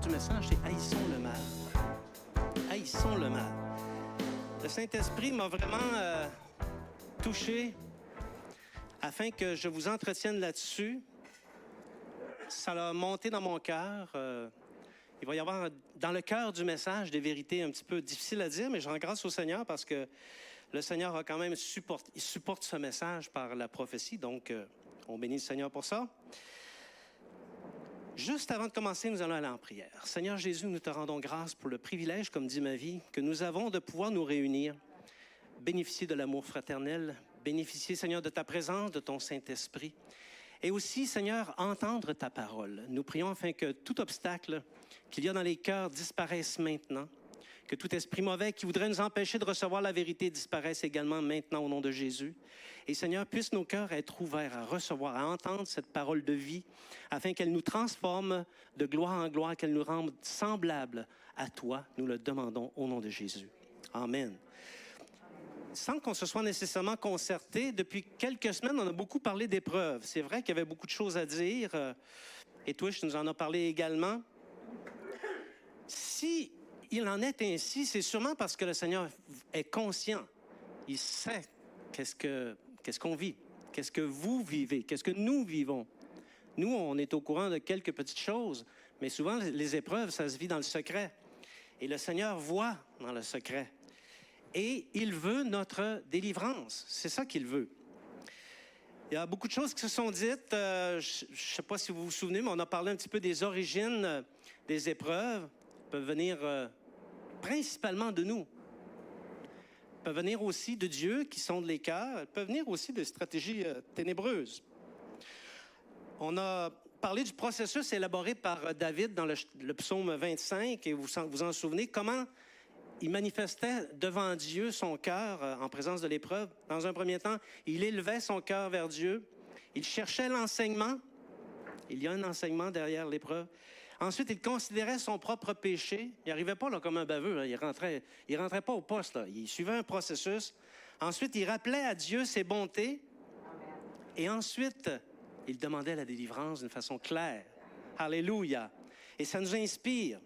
du message, c'est « Haïssons le mal ». Haïssons le mal. Le Saint-Esprit m'a vraiment touché afin que je vous entretienne là-dessus. Ça l'a monté dans mon cœur. Il va y avoir dans le cœur du message des vérités un petit peu difficiles à dire, mais je rends grâce au Seigneur parce que le Seigneur a quand même il supporte ce message par la prophétie. Donc, on bénit le Seigneur pour ça. Juste avant de commencer, nous allons aller en prière. Seigneur Jésus, nous te rendons grâce pour le privilège, comme dit ma vie, que nous avons de pouvoir nous réunir, bénéficier de l'amour fraternel, bénéficier, Seigneur, de ta présence, de ton Saint-Esprit. Et aussi, Seigneur, entendre ta parole. Nous prions afin que tout obstacle qu'il y a dans les cœurs disparaisse maintenant, que tout esprit mauvais qui voudrait nous empêcher de recevoir la vérité disparaisse également maintenant au nom de Jésus. Et Seigneur, puisse nos cœurs être ouverts à recevoir, à entendre cette parole de vie, afin qu'elle nous transforme de gloire en gloire, qu'elle nous rende semblables à toi. Nous le demandons au nom de Jésus. Amen. Sans qu'on se soit nécessairement concerté, depuis quelques semaines, on a beaucoup parlé d'épreuves. C'est vrai qu'il y avait beaucoup de choses à dire. Et Twitch nous en a parlé également. Si il en est ainsi, c'est sûrement parce que le Seigneur est conscient. Il sait qu'est-ce qu'on vit, qu'est-ce que vous vivez, qu'est-ce que nous vivons. Nous, on est au courant de quelques petites choses, mais souvent, les épreuves, ça se vit dans le secret. Et le Seigneur voit dans le secret. Et il veut notre délivrance. C'est ça qu'il veut. Il y a beaucoup de choses qui se sont dites. Je ne sais pas si vous vous souvenez, mais on a parlé un petit peu des origines des épreuves. Elles peuvent venir principalement de nous. Elles peuvent venir aussi de Dieu qui sonde les cœurs. Elles peuvent venir aussi de stratégies ténébreuses. On a parlé du processus élaboré par David dans le psaume 25, et vous vous en souvenez, comment il manifestait devant Dieu son cœur en présence de l'épreuve. Dans un premier temps, il élevait son cœur vers Dieu. Il cherchait l'enseignement. Il y a un enseignement derrière l'épreuve. Ensuite, il considérait son propre péché. Il n'arrivait pas là, comme un baveux. Là. Il rentrait pas au poste. Là. Il suivait un processus. Ensuite, il rappelait à Dieu ses bontés. Et ensuite, il demandait la délivrance d'une façon claire. Alléluia. Et ça nous inspire.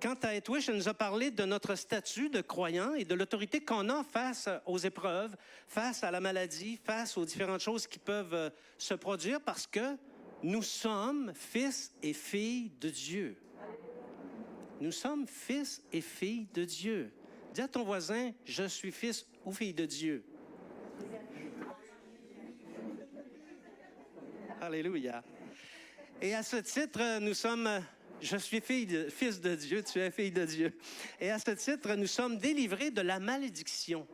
Quant à Etwish, elle nous a parlé de notre statut de croyant et de l'autorité qu'on a face aux épreuves, face à la maladie, face aux différentes choses qui peuvent se produire parce que nous sommes fils et filles de Dieu. Nous sommes fils et filles de Dieu. Dis à ton voisin, je suis fils ou fille de Dieu. Alléluia. Et à ce titre, nous sommes... Je suis fils de Dieu, tu es fille de Dieu. Et à ce titre, nous sommes délivrés de la malédiction.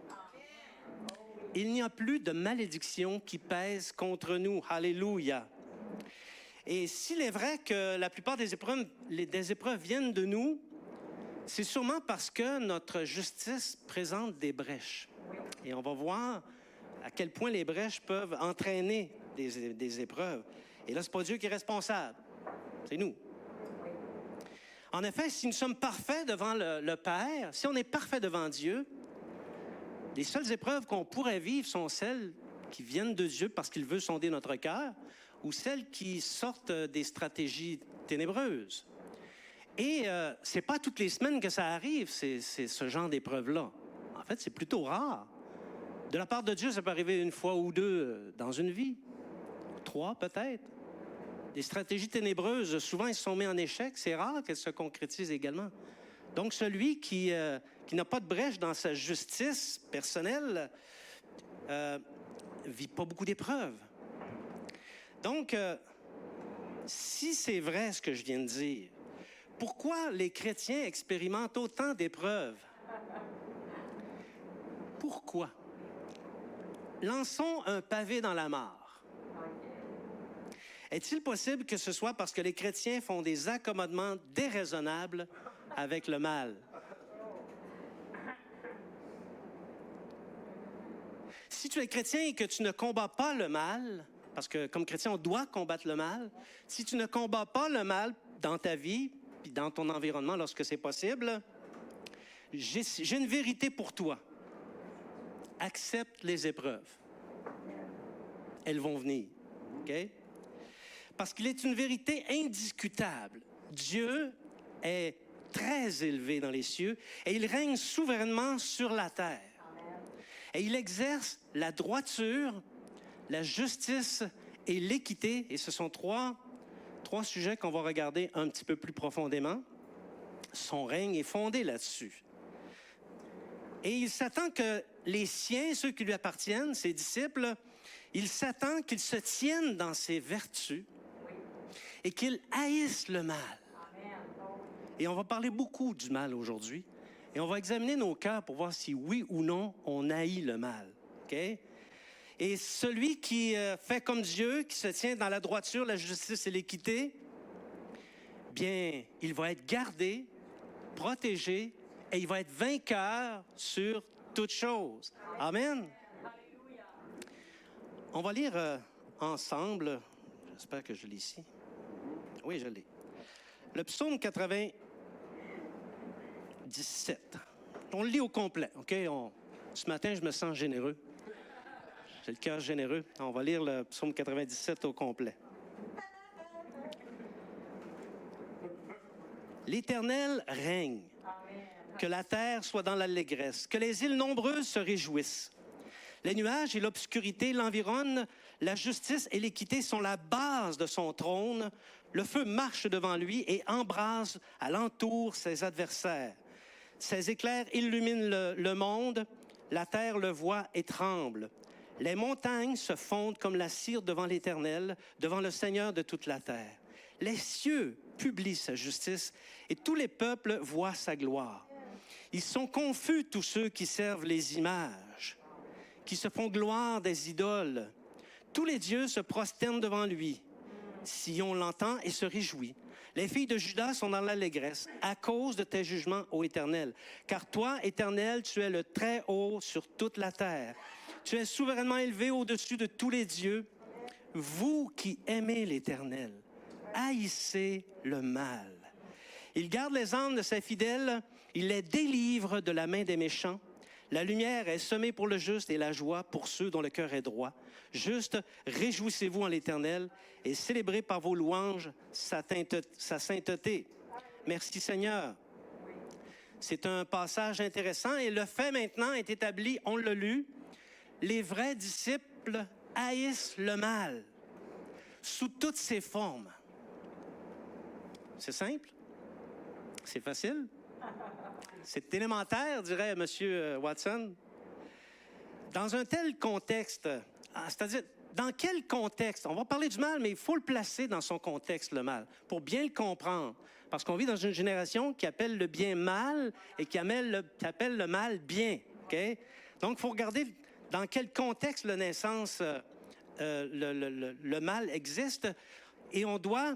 Il n'y a plus de malédiction qui pèse contre nous. Alléluia. Et s'il est vrai que la plupart des épreuves viennent de nous, c'est sûrement parce que notre justice présente des brèches. Et on va voir à quel point les brèches peuvent entraîner des épreuves. Et là, ce n'est pas Dieu qui est responsable, c'est nous. En effet, si nous sommes parfaits devant le Père, si on est parfait devant Dieu, les seules épreuves qu'on pourrait vivre sont celles qui viennent de Dieu parce qu'il veut sonder notre cœur ou celles qui sortent des stratégies ténébreuses. Et ce n'est pas toutes les semaines que ça arrive, c'est ce genre d'épreuve-là. En fait, c'est plutôt rare. De la part de Dieu, ça peut arriver une fois ou deux dans une vie. 3 peut-être. Les stratégies ténébreuses, souvent, elles se sont mises en échec. C'est rare qu'elles se concrétisent également. Donc, celui qui n'a pas de brèche dans sa justice personnelle vit pas beaucoup d'épreuves. Donc, si c'est vrai ce que je viens de dire, pourquoi les chrétiens expérimentent autant d'épreuves? Pourquoi? Lançons un pavé dans la mare. Est-il possible que ce soit parce que les chrétiens font des accommodements déraisonnables avec le mal? Si tu es chrétien et que tu ne combats pas le mal, parce que comme chrétien, on doit combattre le mal, si tu ne combats pas le mal dans ta vie, puis dans ton environnement lorsque c'est possible, j'ai une vérité pour toi. Accepte les épreuves. Elles vont venir. OK? Parce qu'il est une vérité indiscutable. Dieu est très élevé dans les cieux et il règne souverainement sur la terre. Et il exerce la droiture, la justice et l'équité. Et ce sont trois sujets qu'on va regarder un petit peu plus profondément. Son règne est fondé là-dessus. Et il s'attend que les siens, ceux qui lui appartiennent, ses disciples, il s'attend qu'ils se tiennent dans ses vertus et qu'ils haïssent le mal. Et on va parler beaucoup du mal aujourd'hui. Et on va examiner nos cœurs pour voir si oui ou non on haït le mal. Okay? Et celui qui fait comme Dieu, qui se tient dans la droiture, la justice et l'équité, bien, il va être gardé, protégé, et il va être vainqueur sur toutes choses. Amen. On va lire ensemble, j'espère que je l'ai ici. Oui, je l'ai. Le psaume 97. On le lit au complet, OK? Ce matin, je me sens généreux. J'ai le cœur généreux. On va lire le psaume 97 au complet. L'Éternel règne. Que la terre soit dans l'allégresse. Que les îles nombreuses se réjouissent. Les nuages et l'obscurité l'environnent. La justice et l'équité sont la base de son trône. Le feu marche devant lui et embrase alentour ses adversaires. Ses éclairs illuminent le monde. La terre le voit et tremble. Les montagnes se fondent comme la cire devant l'Éternel, devant le Seigneur de toute la terre. Les cieux publient sa justice et tous les peuples voient sa gloire. Ils sont confus, tous ceux qui servent les images, qui se font gloire des idoles. Tous les dieux se prosternent devant lui. Sion l'entend et se réjouit. Les filles de Juda sont dans l'allégresse à cause de tes jugements, ô Éternel. Car toi, Éternel, tu es le Très-Haut sur toute la terre. Tu es souverainement élevé au-dessus de tous les dieux. Vous qui aimez l'Éternel, haïssez le mal. Il garde les âmes de ses fidèles, il les délivre de la main des méchants. La lumière est semée pour le juste et la joie pour ceux dont le cœur est droit. Juste, réjouissez-vous en l'Éternel et célébrez par vos louanges sa sainteté. Merci Seigneur. C'est un passage intéressant et le fait maintenant est établi, on l'a lu, les vrais disciples haïssent le mal sous toutes ses formes. C'est simple? C'est facile? C'est élémentaire, dirait M. Watson. Dans un tel contexte, c'est-à-dire, dans quel contexte? On va parler du mal, mais il faut le placer dans son contexte, le mal, pour bien le comprendre. Parce qu'on vit dans une génération qui appelle le bien mal et qui appelle le mal bien. Okay? Donc, il faut regarder dans quel contexte le mal existe. Et on doit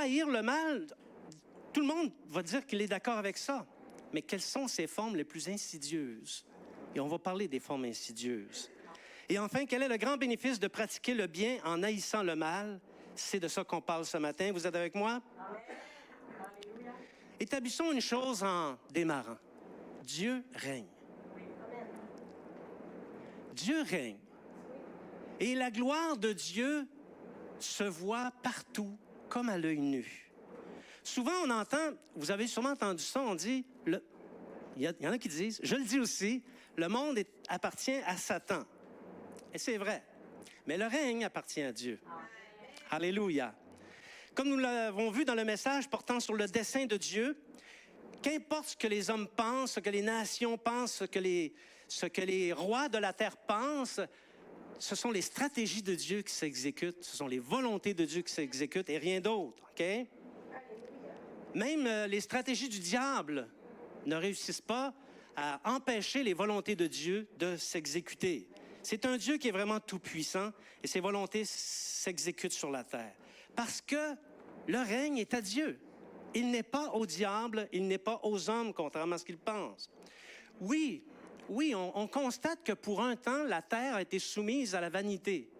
haïr le mal. Tout le monde va dire qu'il est d'accord avec ça. Mais quelles sont ces formes les plus insidieuses? Et on va parler des formes insidieuses. Et enfin, quel est le grand bénéfice de pratiquer le bien en haïssant le mal? C'est de ça qu'on parle ce matin. Vous êtes avec moi? Établissons une chose en démarrant. Dieu règne. Dieu règne. Et la gloire de Dieu se voit partout, comme à l'œil nu. Souvent, on entend, vous avez sûrement entendu ça, on dit, il y en a qui disent, je le dis aussi, le monde appartient à Satan. Et c'est vrai. Mais le règne appartient à Dieu. Alléluia. Comme nous l'avons vu dans le message portant sur le dessein de Dieu, qu'importe ce que les hommes pensent, ce que les nations pensent, ce que les rois de la terre pensent, ce sont les stratégies de Dieu qui s'exécutent, ce sont les volontés de Dieu qui s'exécutent et rien d'autre. Okay? Même les stratégies du diable ne réussissent pas à empêcher les volontés de Dieu de s'exécuter. C'est un Dieu qui est vraiment tout-puissant et ses volontés s'exécutent sur la terre. Parce que le règne est à Dieu. Il n'est pas au diable, il n'est pas aux hommes, contrairement à ce qu'ils pensent. Oui, on constate que pour un temps, la terre a été soumise à la vanité.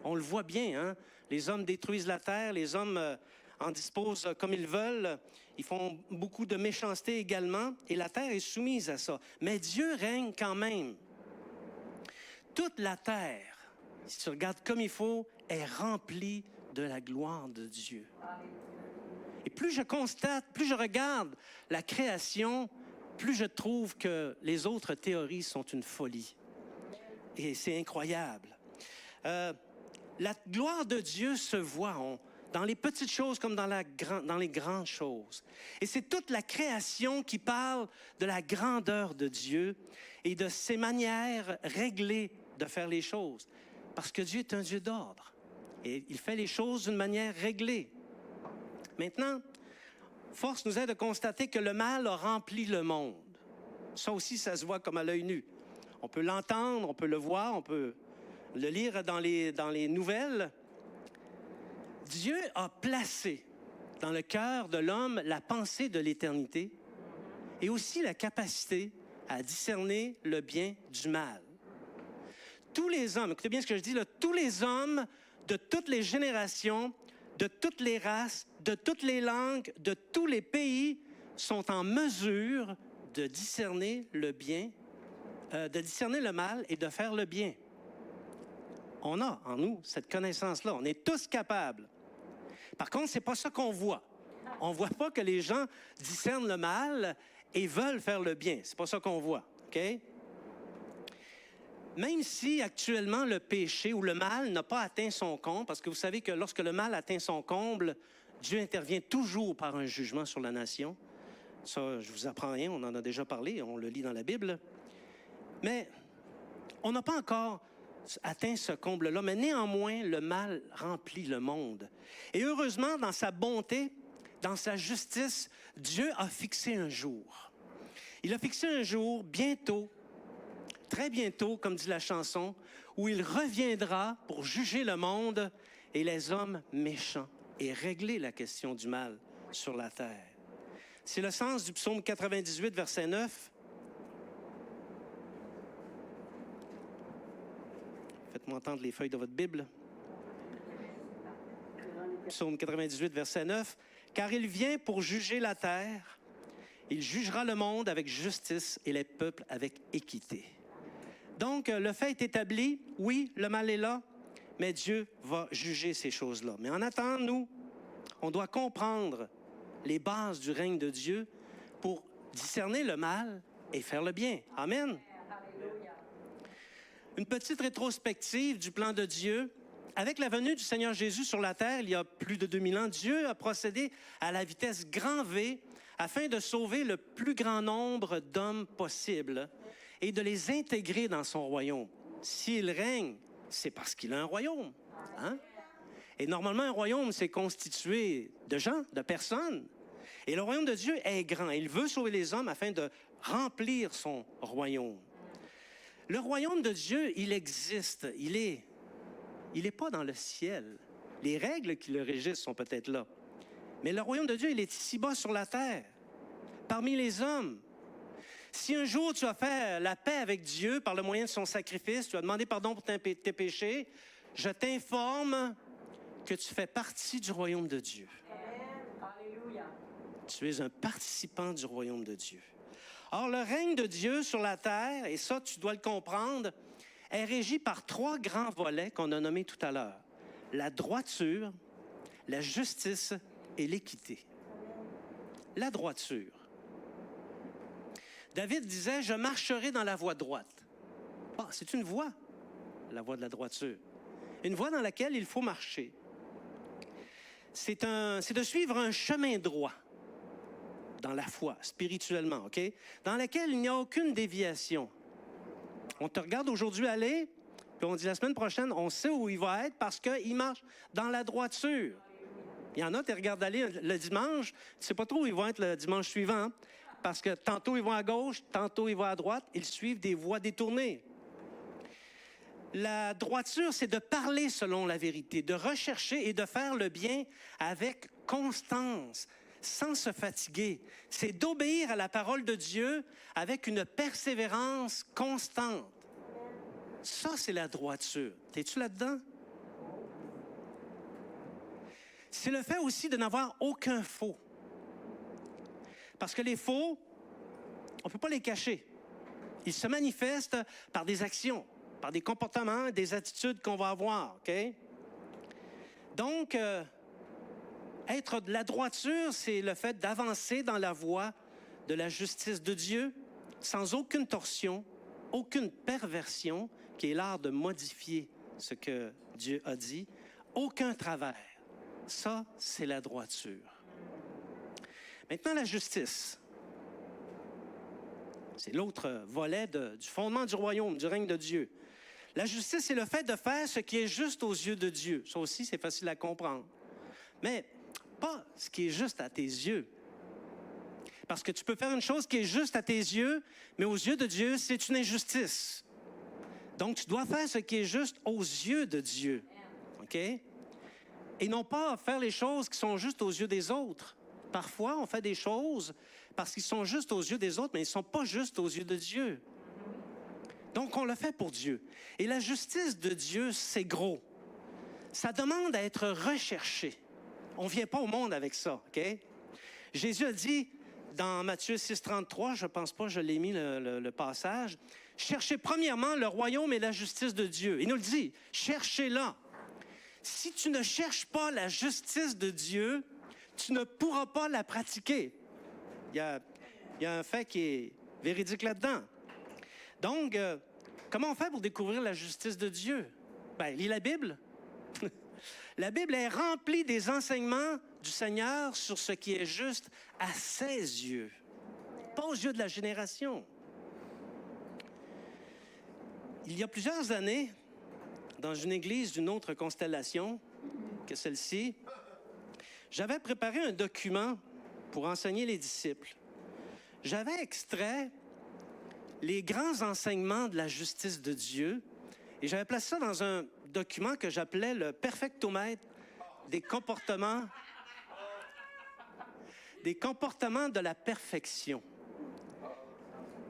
On le voit bien, hein? Les hommes détruisent la terre, les hommes en disposent comme ils veulent. Ils font beaucoup de méchanceté également, et la terre est soumise à ça. Mais Dieu règne quand même. Toute la terre, si tu regardes comme il faut, est remplie de la gloire de Dieu. Et plus je constate, plus je regarde la création, plus je trouve que les autres théories sont une folie. Et c'est incroyable. La gloire de Dieu se voit dans les petites choses comme dans les grandes choses. Et c'est toute la création qui parle de la grandeur de Dieu et de ses manières réglées de faire les choses. Parce que Dieu est un Dieu d'ordre. Et il fait les choses d'une manière réglée. Maintenant, force nous est de constater que le mal a rempli le monde. Ça aussi, ça se voit comme à l'œil nu. On peut l'entendre, on peut le voir, on peut le lire dans les nouvelles. Dieu a placé dans le cœur de l'homme la pensée de l'éternité et aussi la capacité à discerner le bien du mal. Tous les hommes, écoutez bien ce que je dis là, tous les hommes de toutes les générations, de toutes les races, de toutes les langues, de tous les pays sont en mesure de discerner le bien, de discerner le mal et de faire le bien. On a en nous cette connaissance-là. On est tous capables. Par contre, ce n'est pas ça qu'on voit. On ne voit pas que les gens discernent le mal et veulent faire le bien. Ce n'est pas ça qu'on voit. OK? Même si actuellement le péché ou le mal n'a pas atteint son comble, parce que vous savez que lorsque le mal atteint son comble, Dieu intervient toujours par un jugement sur la nation. Ça, je vous apprends rien, on en a déjà parlé, on le lit dans la Bible. Mais on n'a pas encore atteint ce comble-là, mais néanmoins, le mal remplit le monde. Et heureusement, dans sa bonté, dans sa justice, Dieu a fixé un jour. Il a fixé un jour, bientôt, très bientôt, comme dit la chanson, où il reviendra pour juger le monde et les hommes méchants et régler la question du mal sur la terre. C'est le sens du psaume 98, verset 9. Faites-moi entendre les feuilles de votre Bible. Psaume 98, verset 9. « Car il vient pour juger la terre, il jugera le monde avec justice et les peuples avec équité. » Donc, le fait est établi, oui, le mal est là, mais Dieu va juger ces choses-là. Mais en attendant, nous, on doit comprendre les bases du règne de Dieu pour discerner le mal et faire le bien. Amen. Une petite rétrospective du plan de Dieu. Avec la venue du Seigneur Jésus sur la terre, il y a plus de 2000 ans, Dieu a procédé à la vitesse grand V afin de sauver le plus grand nombre d'hommes possible et de les intégrer dans son royaume. S'il règne, c'est parce qu'il a un royaume. Hein? Et normalement, un royaume, c'est constitué de gens, de personnes. Et le royaume de Dieu est grand. Il veut sauver les hommes afin de remplir son royaume. Le royaume de Dieu, il existe. Il est pas dans le ciel. Les règles qui le régissent sont peut-être là. Mais le royaume de Dieu, il est ici-bas sur la terre, parmi les hommes. Si un jour tu as fait la paix avec Dieu par le moyen de son sacrifice, tu as demandé pardon pour tes péchés, je t'informe que tu fais partie du royaume de Dieu. Alléluia. Tu es un participant du royaume de Dieu. Or, le règne de Dieu sur la terre, et ça, tu dois le comprendre, est régi par 3 grands volets qu'on a nommés tout à l'heure. La droiture, la justice et l'équité. La droiture. David disait, « Je marcherai dans la voie droite. » Ah, c'est une voie, la voie de la droiture. Une voie dans laquelle il faut marcher. C'est de suivre un chemin droit dans la foi, spirituellement, OK? Dans laquelle il n'y a aucune déviation. On te regarde aujourd'hui aller, puis on dit la semaine prochaine, on sait où il va être parce qu'il marche dans la droiture. Il y en a, tu regardes aller le dimanche, tu ne sais pas trop où ils vont être le dimanche suivant, hein? Parce que tantôt ils vont à gauche, tantôt ils vont à droite, ils suivent des voies détournées. La droiture, c'est de parler selon la vérité, de rechercher et de faire le bien avec constance, sans se fatiguer. C'est d'obéir à la parole de Dieu avec une persévérance constante. Ça, c'est la droiture. T'es-tu là-dedans? C'est le fait aussi de n'avoir aucun faux. Parce que les faux, on ne peut pas les cacher. Ils se manifestent par des actions, par des comportements, des attitudes qu'on va avoir. OK? Donc, Être de la droiture, c'est le fait d'avancer dans la voie de la justice de Dieu sans aucune torsion, aucune perversion, qui est l'art de modifier ce que Dieu a dit, aucun travers. Ça, c'est la droiture. Maintenant, la justice. C'est l'autre volet du fondement du royaume, du règne de Dieu. La justice, c'est le fait de faire ce qui est juste aux yeux de Dieu. Ça aussi, c'est facile à comprendre. Mais pas ce qui est juste à tes yeux. Parce que tu peux faire une chose qui est juste à tes yeux, mais aux yeux de Dieu, c'est une injustice. Donc, tu dois faire ce qui est juste aux yeux de Dieu. OK? Et non pas faire les choses qui sont justes aux yeux des autres. Parfois, on fait des choses parce qu'ils sont justes aux yeux des autres, mais ils ne sont pas justes aux yeux de Dieu. Donc, on le fait pour Dieu. Et la justice de Dieu, c'est gros. Ça demande à être recherché. On ne vient pas au monde avec ça, OK? Jésus a dit dans Matthieu 6,33, je ne pense pas, je l'ai mis le passage, « Cherchez premièrement le royaume et la justice de Dieu. » Il nous le dit, « Cherchez-la. » Si tu ne cherches pas la justice de Dieu, tu ne pourras pas la pratiquer. Il y a un fait qui est véridique là-dedans. Donc, comment on fait pour découvrir la justice de Dieu? Bien, lis la Bible. La Bible est remplie des enseignements du Seigneur sur ce qui est juste à ses yeux, pas aux yeux de la génération. Il y a plusieurs années, dans une église d'une autre constellation que celle-ci, j'avais préparé un document pour enseigner les disciples. J'avais extrait les grands enseignements de la justice de Dieu et j'avais placé ça dans un document que j'appelais le perfectomètre des comportements de la perfection.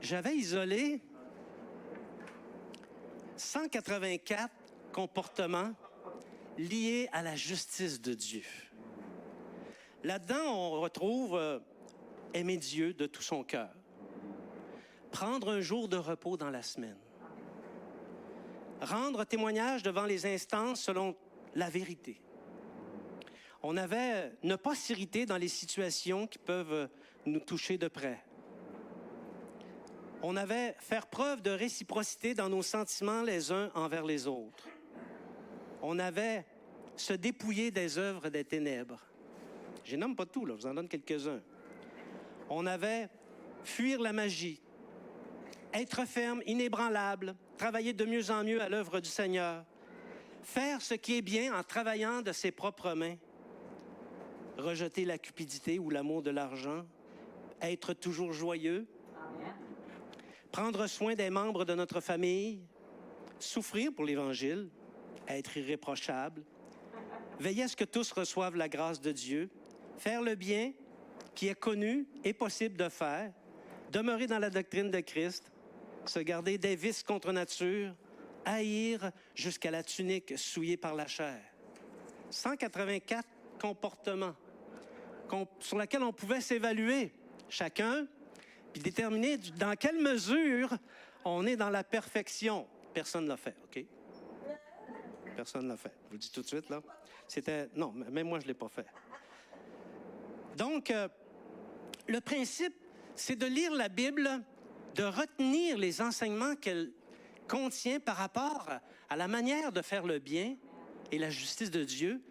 J'avais isolé 184 comportements liés à la justice de Dieu. Là-dedans, on retrouve aimer Dieu de tout son cœur, prendre un jour de repos dans la semaine, rendre témoignage devant les instances selon la vérité. On avait ne pas s'irriter dans les situations qui peuvent nous toucher de près. On avait faire preuve de réciprocité dans nos sentiments les uns envers les autres. On avait se dépouiller des œuvres des ténèbres. Je nomme pas tout, là, je vous en donne quelques-uns. On avait fuir la magie, être ferme, inébranlable, travailler de mieux en mieux à l'œuvre du Seigneur, faire ce qui est bien en travaillant de ses propres mains, rejeter la cupidité ou l'amour de l'argent, être toujours joyeux, prendre soin des membres de notre famille, souffrir pour l'Évangile, être irréprochable, veiller à ce que tous reçoivent la grâce de Dieu, faire le bien qui est connu et possible de faire, demeurer dans la doctrine de Christ, se garder des vices contre nature, haïr jusqu'à la tunique souillée par la chair. 184 comportements sur lesquels on pouvait s'évaluer chacun, puis déterminer dans quelle mesure on est dans la perfection. Personne ne l'a fait, OK? Personne ne l'a fait. Je vous le dis tout de suite, là. Non, même moi, je ne l'ai pas fait. Donc, le principe, c'est de lire la Bible, de retenir les enseignements qu'elle contient par rapport à la manière de faire le bien et la justice de Dieu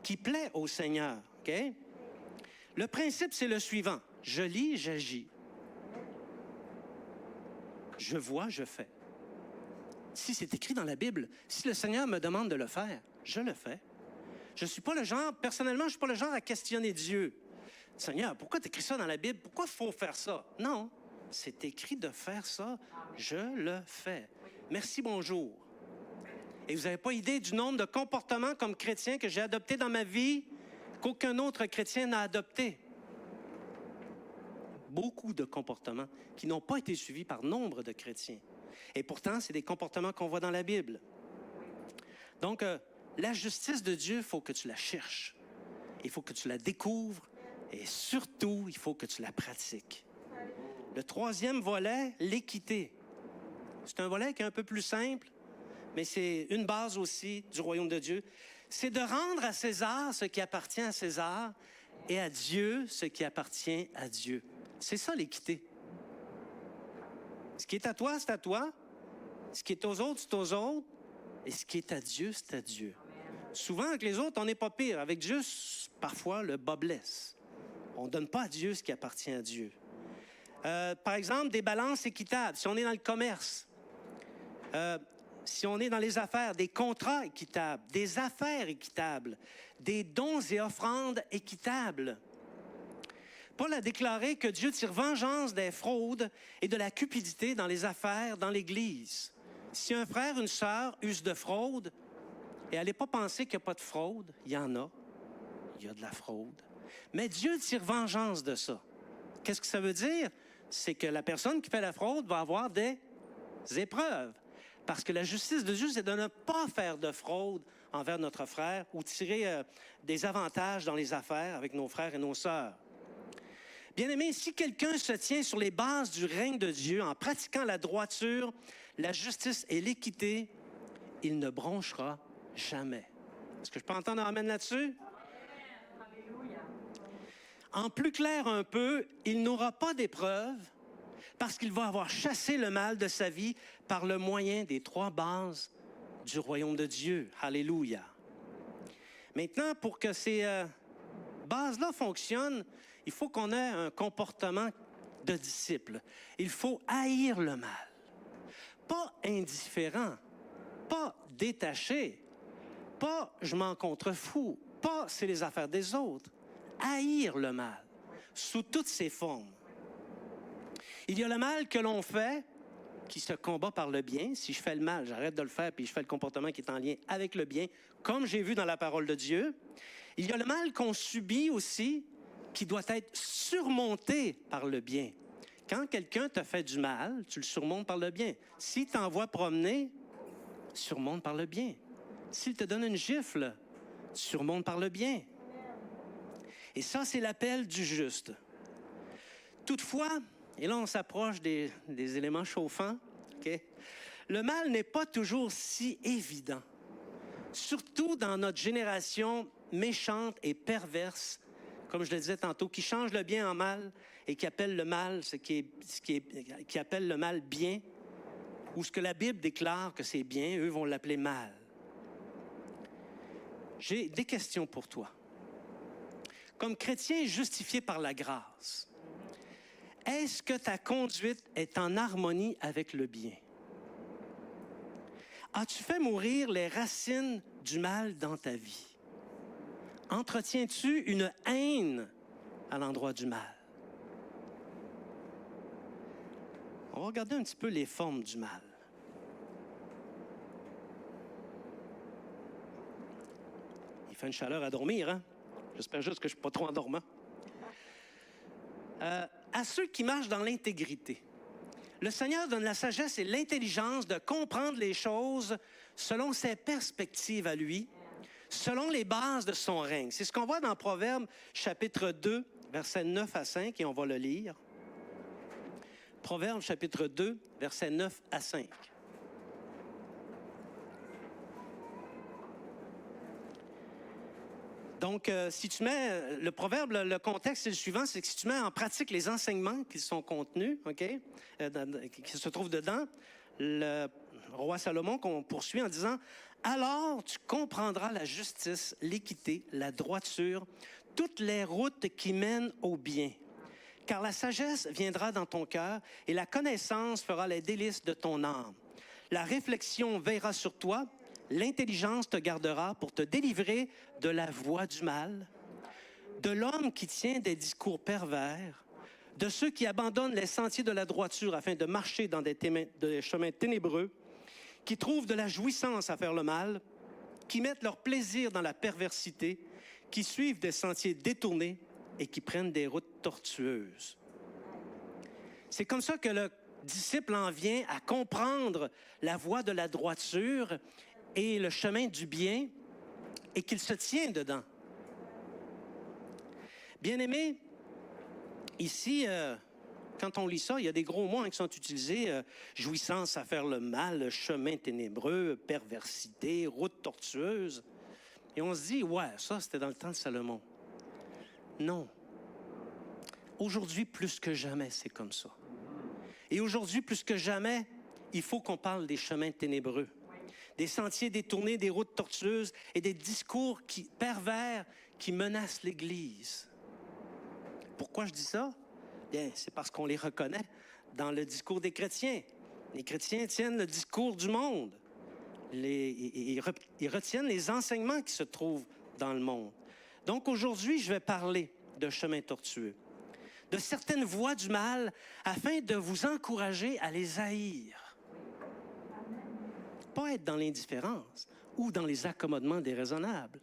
qui plaît au Seigneur, OK? Le principe, c'est le suivant. Je lis, j'agis. Je vois, je fais. Si c'est écrit dans la Bible, si le Seigneur me demande de le faire, je le fais. Je ne suis pas le genre, personnellement, je ne suis pas le genre à questionner Dieu. Seigneur, pourquoi tu écris ça dans la Bible? Pourquoi il faut faire ça? Non, c'est écrit de faire ça, je le fais. Merci, bonjour. Et vous n'avez pas idée du nombre de comportements comme chrétien que j'ai adoptés dans ma vie qu'aucun autre chrétien n'a adopté. Beaucoup de comportements qui n'ont pas été suivis par nombre de chrétiens. Et pourtant, c'est des comportements qu'on voit dans la Bible. Donc, la justice de Dieu, il faut que tu la cherches. Il faut que tu la découvres. Et surtout, il faut que tu la pratiques. Le troisième volet, l'équité. C'est un volet qui est un peu plus simple, mais c'est une base aussi du royaume de Dieu. C'est de rendre à César ce qui appartient à César et à Dieu ce qui appartient à Dieu. C'est ça l'équité. Ce qui est à toi, c'est à toi. Ce qui est aux autres, c'est aux autres. Et ce qui est à Dieu, c'est à Dieu. Souvent, avec les autres, on n'est pas pire. Avec Dieu, parfois, le bas blesse. On ne donne pas à Dieu ce qui appartient à Dieu. Par exemple, des balances équitables. Si on est dans le commerce, si on est dans les affaires, des contrats équitables, des affaires équitables, des dons et offrandes équitables. Paul a déclaré que Dieu tire vengeance des fraudes et de la cupidité dans les affaires, dans l'Église. Si un frère, une sœur use de fraude, et allez pas penser qu'il n'y a pas de fraude, il y en a. Il y a de la fraude. Mais Dieu tire vengeance de ça. Qu'est-ce que ça veut dire? C'est que la personne qui fait la fraude va avoir des épreuves. Parce que la justice de Dieu, c'est de ne pas faire de fraude envers notre frère ou tirer des avantages dans les affaires avec nos frères et nos sœurs. Bien-aimés, si quelqu'un se tient sur les bases du règne de Dieu en pratiquant la droiture, la justice et l'équité, il ne bronchera jamais. Est-ce que je peux entendre un amen là-dessus? En plus clair un peu, il n'aura pas d'épreuve parce qu'il va avoir chassé le mal de sa vie par le moyen des 3 bases du royaume de Dieu. Alléluia. Maintenant, pour que ces bases-là fonctionnent, il faut qu'on ait un comportement de disciple. Il faut haïr le mal. Pas indifférent, pas détaché, pas je m'en contrefous, pas c'est les affaires des autres. Haïr le mal, sous toutes ses formes. Il y a le mal que l'on fait, qui se combat par le bien. Si je fais le mal, j'arrête de le faire, puis je fais le comportement qui est en lien avec le bien, comme j'ai vu dans la parole de Dieu. Il y a le mal qu'on subit aussi, qui doit être surmonté par le bien. Quand quelqu'un te fait du mal, tu le surmontes par le bien. S'il t'envoie promener, surmonte par le bien. S'il te donne une gifle, surmonte par le bien. Et ça, c'est l'appel du juste. Toutefois, et là, on s'approche des éléments chauffants, okay? Le mal n'est pas toujours si évident. Surtout dans notre génération méchante et perverse, comme je le disais tantôt, qui change le bien en mal et qui appelle le mal, qui appelle le mal bien, ou ce que la Bible déclare que c'est bien, eux vont l'appeler mal. J'ai des questions pour toi. Comme chrétien justifié par la grâce, est-ce que ta conduite est en harmonie avec le bien? As-tu fait mourir les racines du mal dans ta vie? Entretiens-tu une haine à l'endroit du mal? On va regarder un petit peu les formes du mal. Il fait une chaleur à dormir, hein? J'espère juste que je ne suis pas trop endormant. À ceux qui marchent dans l'intégrité, le Seigneur donne la sagesse et l'intelligence de comprendre les choses selon ses perspectives à lui, selon les bases de son règne. C'est ce qu'on voit dans Proverbes, chapitre 2, versets 9 à 5, et on va le lire. Proverbes, chapitre 2, versets 9 à 5. Donc, si tu mets le proverbe, le contexte, c'est le suivant, c'est que si tu mets en pratique les enseignements qui sont contenus, okay, qui se trouvent dedans, le roi Salomon qu'on poursuit en disant « Alors tu comprendras la justice, l'équité, la droiture, toutes les routes qui mènent au bien. Car la sagesse viendra dans ton cœur et la connaissance fera les délices de ton âme. La réflexion veillera sur toi, l'intelligence te gardera pour te délivrer de la voie du mal, de l'homme qui tient des discours pervers, de ceux qui abandonnent les sentiers de la droiture afin de marcher dans des chemins ténébreux, qui trouvent de la jouissance à faire le mal, qui mettent leur plaisir dans la perversité, qui suivent des sentiers détournés et qui prennent des routes tortueuses. » C'est comme ça que le disciple en vient à comprendre la voie de la droiture et le chemin du bien, et qu'il se tient dedans. Bien-aimés, ici, quand on lit ça, il y a des gros mots qui sont utilisés. Jouissance à faire le mal, chemin ténébreux, perversité, route tortueuse. Et on se dit, ouais, ça, c'était dans le temps de Salomon. Non. Aujourd'hui, plus que jamais, c'est comme ça. Et aujourd'hui, plus que jamais, il faut qu'on parle des chemins ténébreux, des sentiers détournés, des routes tortueuses et des discours pervers qui menacent l'Église. Pourquoi je dis ça? Bien, c'est parce qu'on les reconnaît dans le discours des chrétiens. Les chrétiens tiennent le discours du monde. Ils retiennent les enseignements qui se trouvent dans le monde. Donc aujourd'hui, je vais parler de chemins tortueux, de certaines voies du mal, afin de vous encourager à les haïr. Pas être dans l'indifférence ou dans les accommodements déraisonnables.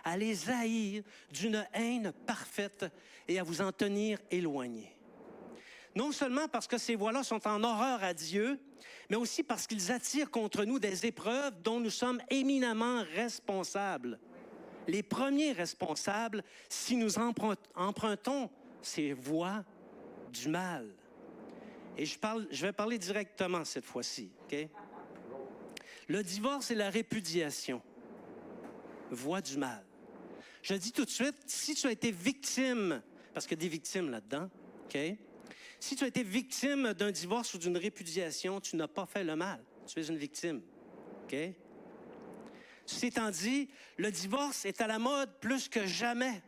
À les haïr d'une haine parfaite et à vous en tenir éloignés. Non seulement parce que ces voies-là sont en horreur à Dieu, mais aussi parce qu'ils attirent contre nous des épreuves dont nous sommes éminemment responsables. Les premiers responsables si nous empruntons ces voies du mal. Et je vais parler directement cette fois-ci. Okay? Le divorce et la répudiation. Voie du mal. Je dis tout de suite, si tu as été victime, parce qu'il y a des victimes là-dedans, OK? Si tu as été victime d'un divorce ou d'une répudiation, tu n'as pas fait le mal. Tu es une victime. OK? Ceci étant dit, le divorce est à la mode plus que jamais.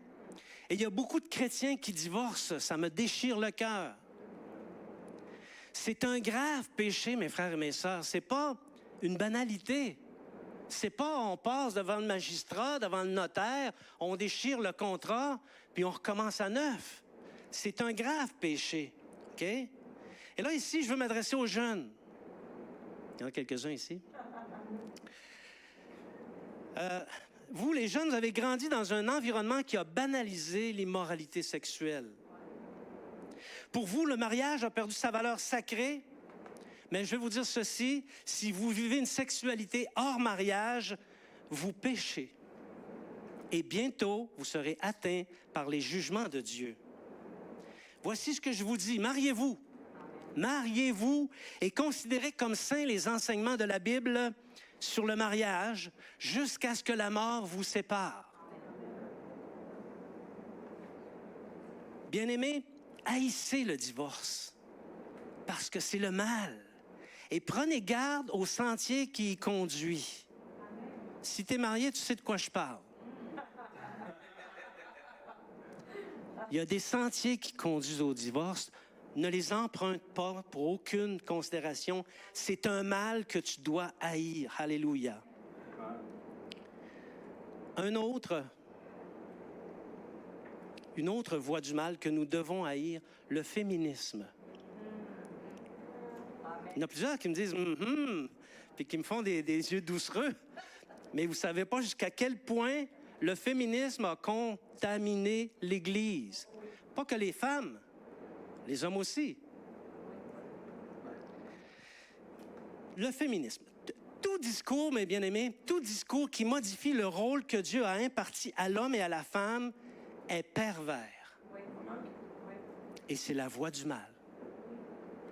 Et il y a beaucoup de chrétiens qui divorcent. Ça me déchire le cœur. C'est un grave péché, mes frères et mes sœurs. C'est pas une banalité. C'est pas on passe devant le magistrat, devant le notaire, on déchire le contrat, puis on recommence à neuf. C'est un grave péché. OK? Et là, ici, je veux m'adresser aux jeunes. Il y en a quelques-uns ici. Vous, les jeunes, vous avez grandi dans un environnement qui a banalisé l'immoralité sexuelle. Pour vous, le mariage a perdu sa valeur sacrée. Mais je vais vous dire ceci, si vous vivez une sexualité hors mariage, vous péchez. Et bientôt, vous serez atteints par les jugements de Dieu. Voici ce que je vous dis, mariez-vous. Mariez-vous et considérez comme saints les enseignements de la Bible sur le mariage jusqu'à ce que la mort vous sépare. Bien-aimés, haïssez le divorce parce que c'est le mal. Et prenez garde au sentier qui y conduit. Si tu es marié, tu sais de quoi je parle. Il y a des sentiers qui conduisent au divorce. Ne les emprunte pas pour aucune considération. C'est un mal que tu dois haïr. Alléluia. Une autre voie du mal que nous devons haïr, le féminisme. Il y en a plusieurs qui me disent puis qui me font des yeux doucereux. Mais vous ne savez pas jusqu'à quel point le féminisme a contaminé l'Église. Pas que les femmes, les hommes aussi. Le féminisme. Tout discours, mes bien-aimés, tout discours qui modifie le rôle que Dieu a imparti à l'homme et à la femme est pervers. Et c'est la voie du mal.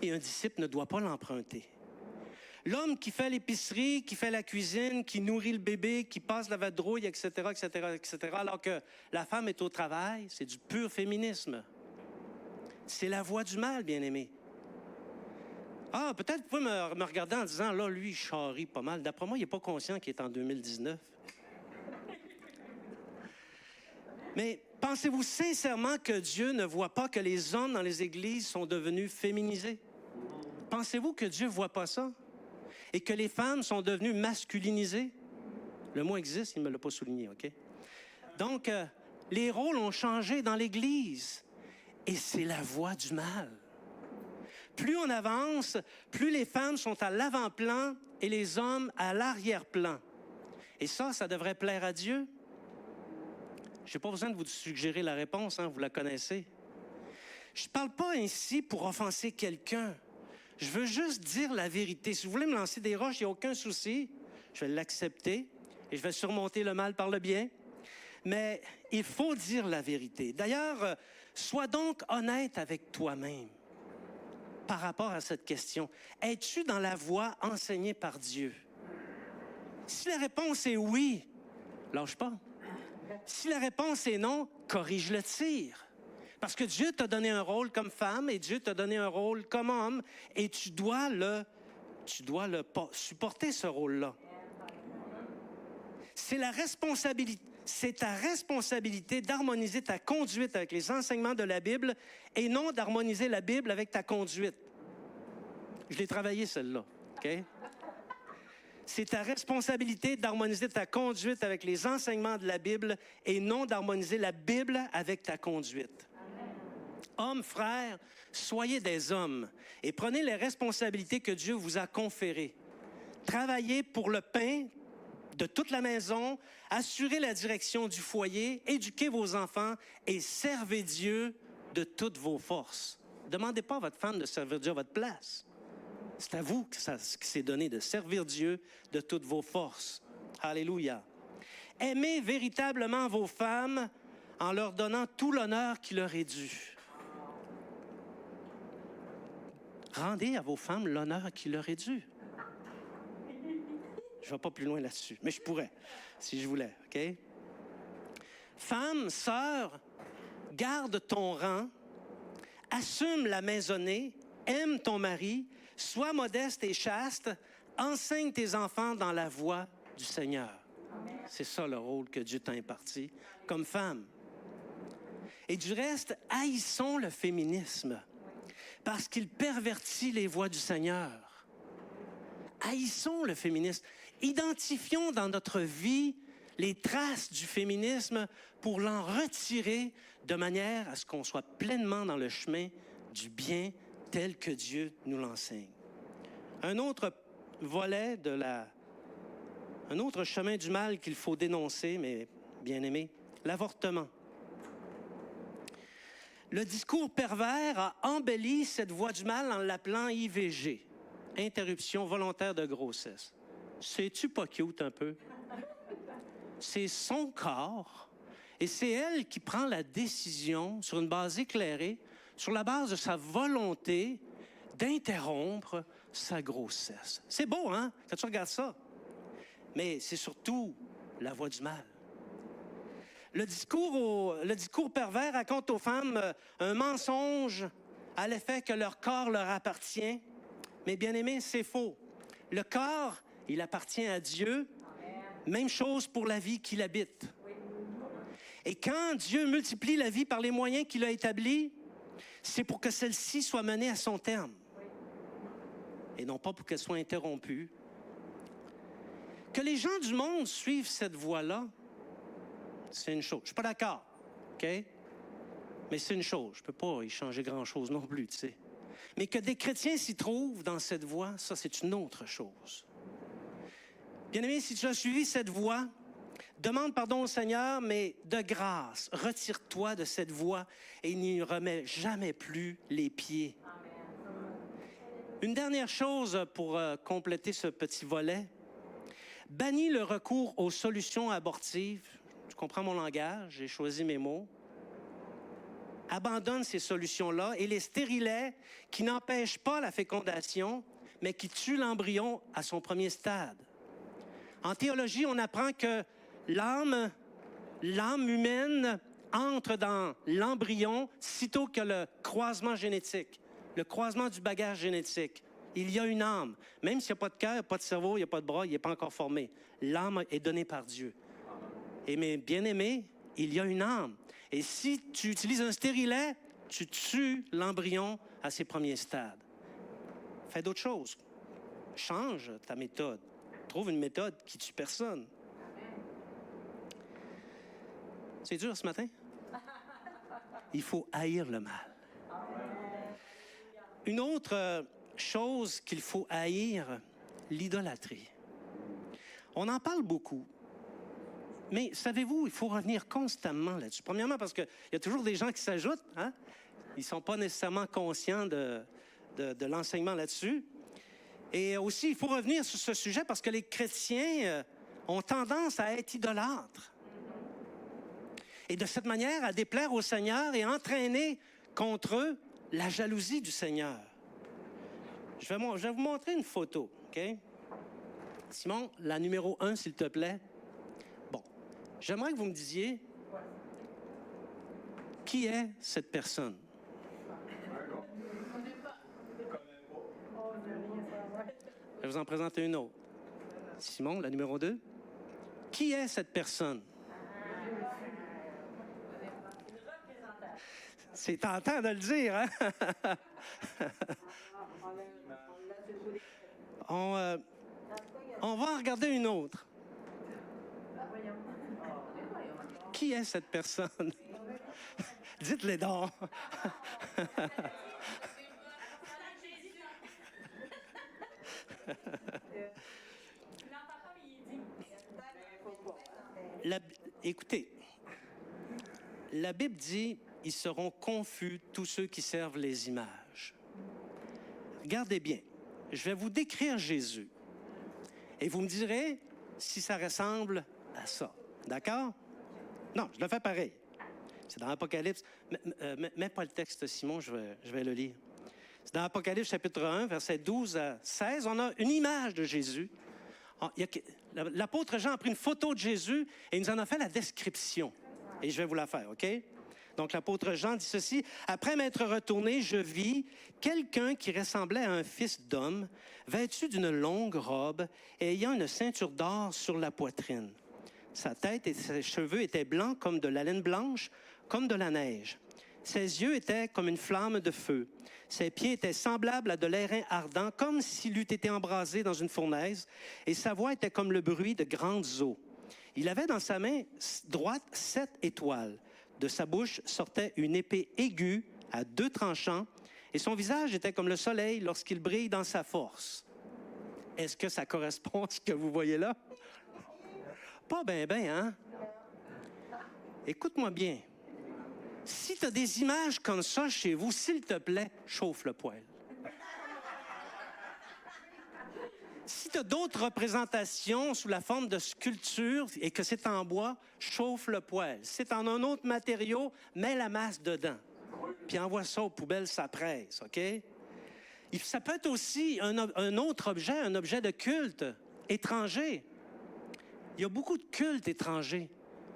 Et un disciple ne doit pas l'emprunter. L'homme qui fait l'épicerie, qui fait la cuisine, qui nourrit le bébé, qui passe la vadrouille, etc., alors que la femme est au travail, c'est du pur féminisme. C'est la voie du mal, bien-aimé. Ah, peut-être vous pouvez me regarder en disant, là, lui, il charrie pas mal. D'après moi, il n'est pas conscient qu'il est en 2019. Mais pensez-vous sincèrement que Dieu ne voit pas que les hommes dans les églises sont devenus féminisés? Pensez-vous que Dieu ne voit pas ça? Et que les femmes sont devenues masculinisées? Le mot existe, il ne me l'a pas souligné, OK? Donc, les rôles ont changé dans l'Église. Et c'est la voie du mal. Plus on avance, plus les femmes sont à l'avant-plan et les hommes à l'arrière-plan. Et ça devrait plaire à Dieu. Je n'ai pas besoin de vous suggérer la réponse, vous la connaissez. Je ne parle pas ainsi pour offenser quelqu'un. Je veux juste dire la vérité. Si vous voulez me lancer des roches, il n'y a aucun souci. Je vais l'accepter et je vais surmonter le mal par le bien. Mais il faut dire la vérité. D'ailleurs, sois donc honnête avec toi-même par rapport à cette question. Es-tu dans la voie enseignée par Dieu? Si la réponse est oui, lâche pas. Si la réponse est non, corrige le tir. Parce que Dieu t'a donné un rôle comme femme et Dieu t'a donné un rôle comme homme et tu dois supporter ce rôle-là. C'est ta responsabilité d'harmoniser ta conduite avec les enseignements de la Bible et non d'harmoniser la Bible avec ta conduite. Je l'ai travaillé, celle-là. OK? C'est ta responsabilité d'harmoniser ta conduite avec les enseignements de la Bible et non d'harmoniser la Bible avec ta conduite. Hommes, frères, soyez des hommes et prenez les responsabilités que Dieu vous a conférées. Travaillez pour le pain de toute la maison, assurez la direction du foyer, éduquez vos enfants et servez Dieu de toutes vos forces. Ne demandez pas à votre femme de servir Dieu à votre place. C'est à vous que c'est donné de servir Dieu de toutes vos forces. Alléluia. Aimez véritablement vos femmes en leur donnant tout l'honneur qui leur est dû. Rendez à vos femmes l'honneur qui leur est dû. Je ne vais pas plus loin là-dessus, mais je pourrais, si je voulais, OK? Femme, sœur, garde ton rang, assume la maisonnée, aime ton mari, sois modeste et chaste, enseigne tes enfants dans la voie du Seigneur. Amen. C'est ça le rôle que Dieu t'a imparti comme femme. Et du reste, haïssons le féminisme parce qu'il pervertit les voies du Seigneur. Haïssons le féminisme. Identifions dans notre vie les traces du féminisme pour l'en retirer de manière à ce qu'on soit pleinement dans le chemin du bien tel que Dieu nous l'enseigne. Un autre volet un autre chemin du mal qu'il faut dénoncer, mais bien aimé, l'avortement. Le discours pervers a embelli cette voie du mal en l'appelant IVG, interruption volontaire de grossesse. C'est-tu pas cute un peu? C'est son corps et c'est elle qui prend la décision sur une base éclairée, sur la base de sa volonté d'interrompre sa grossesse. C'est beau, hein, quand tu regardes ça. Mais c'est surtout la voie du mal. Le discours pervers raconte aux femmes un mensonge à l'effet que leur corps leur appartient. Mais bien aimé, c'est faux. Le corps, il appartient à Dieu. Même chose pour la vie qui l'habite. Et quand Dieu multiplie la vie par les moyens qu'il a établis, c'est pour que celle-ci soit menée à son terme. Et non pas pour qu'elle soit interrompue. Que les gens du monde suivent cette voie-là, c'est une chose. Je ne suis pas d'accord, OK? Mais c'est une chose. Je ne peux pas y changer grand-chose non plus, tu sais. Mais que des chrétiens s'y trouvent dans cette voie, ça, c'est une autre chose. Bien-aimé, si tu as suivi cette voie, demande pardon au Seigneur, mais de grâce, retire-toi de cette voie et n'y remets jamais plus les pieds. Une dernière chose pour compléter ce petit volet. Bannis le recours aux solutions abortives. Tu comprends mon langage, j'ai choisi mes mots. Abandonne ces solutions-là et les stérilets qui n'empêchent pas la fécondation, mais qui tuent l'embryon à son premier stade. En théologie, on apprend que l'âme humaine entre dans l'embryon sitôt que le croisement génétique, le croisement du bagage génétique. Il y a une âme. Même s'il n'y a pas de cœur, pas de cerveau, il n'y a pas de bras, il n'est pas encore formé. L'âme est donnée par Dieu. Et mes bien-aimés, il y a une âme. Et si tu utilises un stérilet, tu tues l'embryon à ses premiers stades. Fais d'autres choses. Change ta méthode. Trouve une méthode qui tue personne. C'est dur ce matin? Il faut haïr le mal. Une autre chose qu'il faut haïr, l'idolâtrie. On en parle beaucoup. Mais savez-vous, il faut revenir constamment là-dessus. Premièrement, parce qu'il y a toujours des gens qui s'ajoutent. Hein? Ils ne sont pas nécessairement conscients de l'enseignement là-dessus. Et aussi, il faut revenir sur ce sujet parce que les chrétiens ont tendance à être idolâtres. Et de cette manière, à déplaire au Seigneur et entraîner contre eux la jalousie du Seigneur. Je vais vous montrer une photo, OK? Simon, la numéro 1, s'il te plaît. Bon. j'aimerais que vous me disiez, qui est cette personne? Je vais vous en présenter une autre. Simon, la numéro 2. Qui est cette personne? C'est tentant de le dire, hein? On va en regarder une autre. Qui est cette personne? Dites-les donc. Écoutez, la Bible dit, ils seront confus tous ceux qui servent les images. Regardez bien, je vais vous décrire Jésus. Et vous me direz si ça ressemble à ça. D'accord? Non, je le fais pareil. C'est dans l'Apocalypse. Mets pas le texte, Simon, je vais le lire. C'est dans l'Apocalypse chapitre 1, versets 12 à 16. On a une image de Jésus. L'apôtre Jean a pris une photo de Jésus et il nous en a fait la description. Et je vais vous la faire, OK? Donc, l'apôtre Jean dit ceci. « Après m'être retourné, je vis quelqu'un qui ressemblait à un fils d'homme, vêtu d'une longue robe et ayant une ceinture d'or sur la poitrine. Sa tête et ses cheveux étaient blancs comme de la laine blanche, comme de la neige. Ses yeux étaient comme une flamme de feu. Ses pieds étaient semblables à de l'airain ardent, comme s'il eût été embrasé dans une fournaise, et sa voix était comme le bruit de grandes eaux. Il avait dans sa main droite 7 étoiles. De sa bouche sortait une épée aiguë à 2 tranchants, et son visage était comme le soleil lorsqu'il brille dans sa force. » Est-ce que ça correspond à ce que vous voyez là? Pas bien, hein? Écoute-moi bien. Si tu as des images comme ça chez vous, s'il te plaît, chauffe le poêle. Si tu as d'autres représentations sous la forme de sculpture et que c'est en bois, chauffe le poêle. Si c'est en un autre matériau, mets la masse dedans. Puis envoie ça aux poubelles, ça presse, OK? Ça peut être aussi un autre objet, un objet de culte étranger. Il y a beaucoup de cultes étrangers.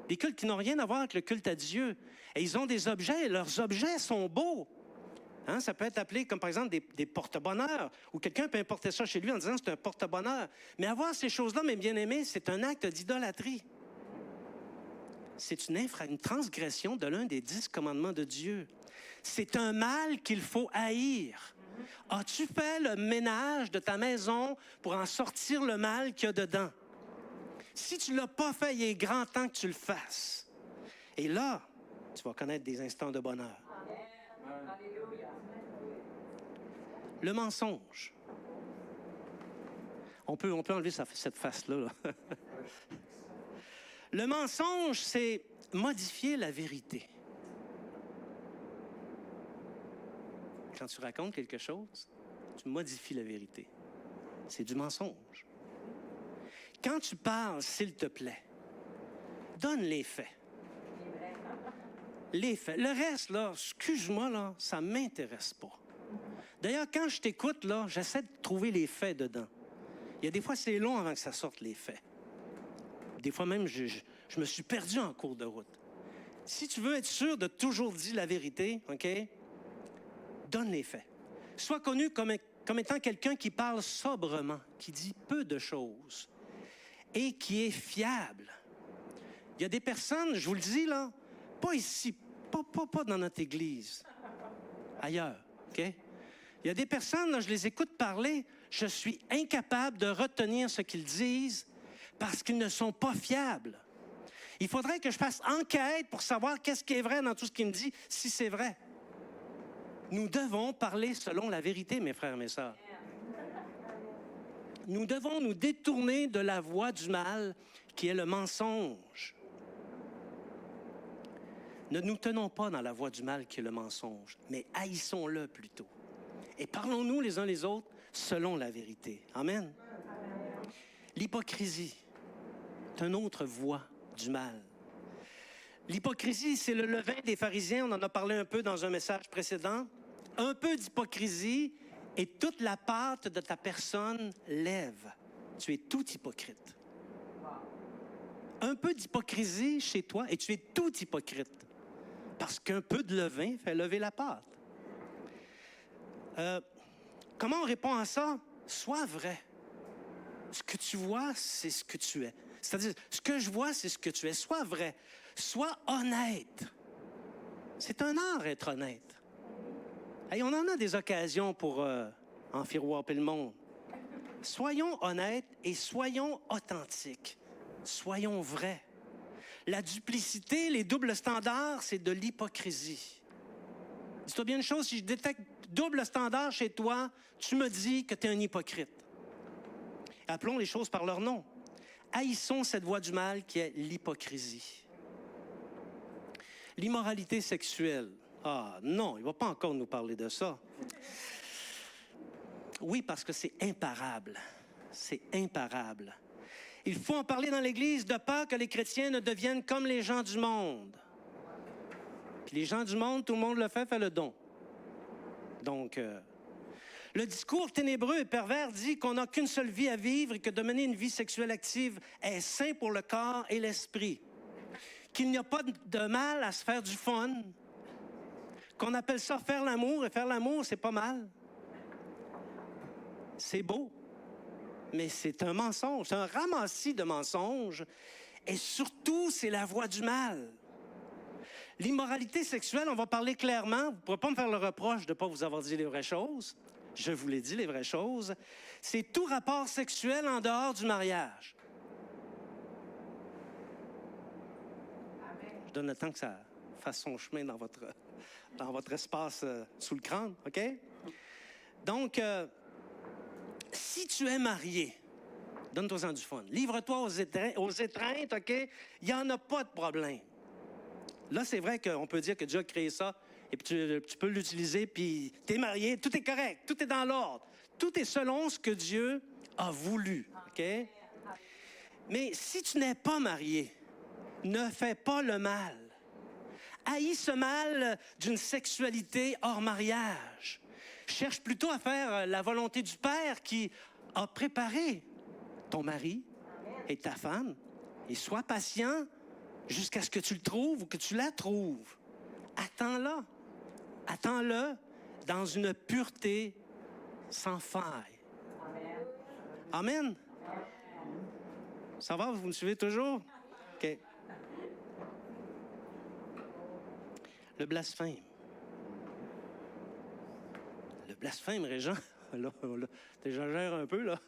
Des cultes qui n'ont rien à voir avec le culte à Dieu. Et ils ont des objets, et leurs objets sont beaux. Hein, ça peut être appelé comme, par exemple, des porte-bonheur, ou quelqu'un peut importer ça chez lui en disant que c'est un porte-bonheur. Mais avoir ces choses-là, mes bien-aimés, c'est un acte d'idolâtrie. C'est une transgression de l'un des 10 commandements de Dieu. C'est un mal qu'il faut haïr. As-tu fait le ménage de ta maison pour en sortir le mal qu'il y a dedans? Si tu ne l'as pas fait, il est grand temps que tu le fasses. Et là, tu vas connaître des instants de bonheur. Le mensonge. On peut enlever cette face-là. Là. Le mensonge, c'est modifier la vérité. Quand tu racontes quelque chose, tu modifies la vérité. C'est du mensonge. Quand tu parles, s'il te plaît, donne les faits. Les faits. Le reste, là, excuse-moi, là, ça ne m'intéresse pas. D'ailleurs, quand je t'écoute, là, j'essaie de trouver les faits dedans. Il y a des fois, c'est long avant que ça sorte, les faits. Des fois même, je me suis perdu en cours de route. Si tu veux être sûr de toujours dire la vérité, OK, donne les faits. Sois connu comme étant quelqu'un qui parle sobrement, qui dit peu de choses et qui est fiable. Il y a des personnes, je vous le dis, là, pas ici, pas dans notre église, ailleurs, OK? Il y a des personnes, là, je les écoute parler, je suis incapable de retenir ce qu'ils disent parce qu'ils ne sont pas fiables. Il faudrait que je fasse enquête pour savoir qu'est-ce qui est vrai dans tout ce qu'il me dit, si c'est vrai. Nous devons parler selon la vérité, mes frères et mes sœurs. Nous devons nous détourner de la voie du mal, qui est le mensonge. Ne nous tenons pas dans la voie du mal, qui est le mensonge, mais haïssons-le plutôt. Et parlons-nous les uns les autres selon la vérité. Amen. L'hypocrisie est une autre voie du mal. L'hypocrisie, c'est le levain des pharisiens. On en a parlé un peu dans un message précédent. Un peu d'hypocrisie et toute la pâte de ta personne lève. Tu es tout hypocrite. un peu d'hypocrisie chez toi et tu es tout hypocrite. Parce qu'un peu de levain fait lever la pâte. Comment on répond à ça? Sois vrai. Ce que tu vois, c'est ce que tu es. C'est-à-dire, ce que je vois, c'est ce que tu es. Sois vrai. Sois honnête. C'est un art, être honnête. Hey, on en a des occasions pour enfiroiper le monde. Soyons honnêtes et soyons authentiques. Soyons vrais. La duplicité, les doubles standards, c'est de l'hypocrisie. Dis-toi bien une chose, si je détecte double standard chez toi, tu me dis que tu es un hypocrite. Appelons les choses par leur nom. Haïssons cette voie du mal qui est l'hypocrisie. L'immoralité sexuelle. Ah non, il ne va pas encore nous parler de ça. Oui, parce que c'est imparable. C'est imparable. Il faut en parler dans l'Église de peur que les chrétiens ne deviennent comme les gens du monde. Puis les gens du monde, tout le monde le fait le don. Donc, le discours ténébreux et pervers dit qu'on n'a qu'une seule vie à vivre et que de mener une vie sexuelle active est sain pour le corps et l'esprit. Qu'il n'y a pas de mal à se faire du fun. Qu'on appelle ça faire l'amour, et faire l'amour, c'est pas mal. C'est beau. Mais c'est un mensonge, c'est un ramassis de mensonges. Et surtout, c'est la voie du mal. L'immoralité sexuelle, on va parler clairement. Vous ne pourrez pas me faire le reproche de ne pas vous avoir dit les vraies choses. Je vous l'ai dit, les vraies choses. C'est tout rapport sexuel en dehors du mariage. Je donne le temps que ça fasse son chemin dans votre espace sous le crâne, OK? Donc, si tu es marié, donne-toi-en du fun. Livre-toi aux étreintes, OK? Il n'y en a pas de problème. Là, c'est vrai qu'on peut dire que Dieu a créé ça, et puis tu peux l'utiliser, puis tu es marié, tout est correct, tout est dans l'ordre. Tout est selon ce que Dieu a voulu, OK? Mais si tu n'es pas marié, ne fais pas le mal. Haïs ce mal d'une sexualité hors mariage. Cherche plutôt à faire la volonté du Père qui a préparé ton mari et ta femme, et sois patient jusqu'à ce que tu le trouves ou que tu la trouves. Attends-la. Attends-le dans une pureté sans faille. Amen. Ça va? Vous me suivez toujours? OK. Le blasphème. Le blasphème, Régent. Là, t'exagères un peu, là.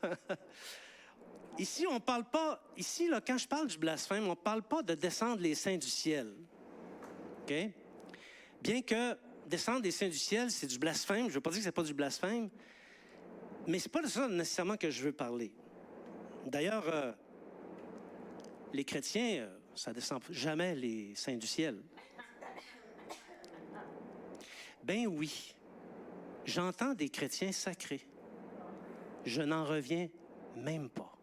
Ici, on parle pas... Ici, là, quand je parle du blasphème, on ne parle pas de descendre les saints du ciel. OK? Bien que descendre les saints du ciel, c'est du blasphème. Je ne veux pas dire que ce n'est pas du blasphème. Mais ce n'est pas de ça nécessairement que je veux parler. D'ailleurs, les chrétiens, ça ne descend jamais les saints du ciel. Ben oui, j'entends des chrétiens sacrés. Je n'en reviens même pas.